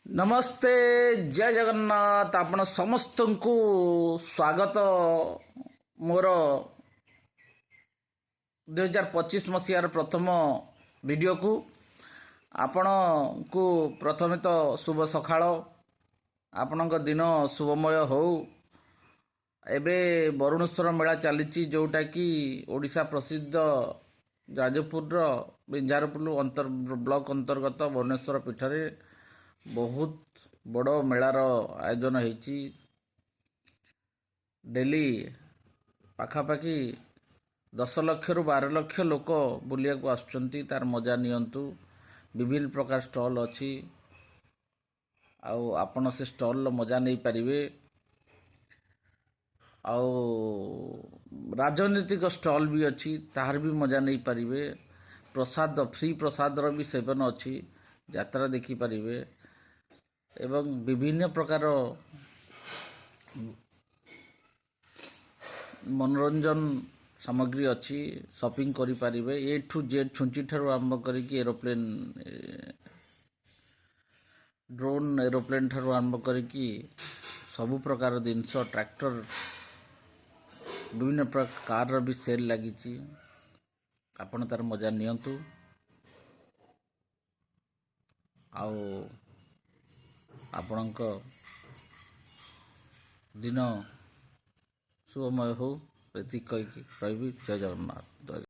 नमस्ते जय जगन्नाथ आपण समस्त को स्वागत मोर 2025 मसीहार प्रथम वीडियो को आपण को प्रथम तो शुभ सकाळ आपण दिन शुभमय हो। एबे वरुणेश्वर मेला चली जोटा कि ओडिशा प्रसिद्ध जाजपुर बिंझारपुर ब्लॉक अंतर्गत भुवनेश्वर पीठरे बहुत बड़ मेलार आयोजन होती। डेली पाखापाखि 10 लक्ष रु 12 लक्ष लोक बुलिया को आसुचंती तार मजा नियंतु। विभिन्न प्रकार स्टॉल अच्छी आपण से स्टॉल मजा नहीं पारिबे। राजनीतिक स्टॉल भी अच्छी तार भी मजा नहीं पारिबे। प्रसाद फ्री प्रसाद भी सेवन अच्छी यात्रा देखि पारिबे एवं विभिन्न प्रकार मनोरंजन सामग्री अच्छी शॉपिंग करि पारिबे। ए टू जेड छुंची ठारू आरंभ करिकी एरोप्लेन ड्रोन एरोप्लेन ठारू आरंभ करिकी सबु प्रकार जिनस ट्रैक्टर विभिन्न प्रकार कार भी सेल लगी आपण तार मजा नियंतु। आपणक दिन शुभमय हो। प्रतीक कहीकि रही जय जगन्नाथ।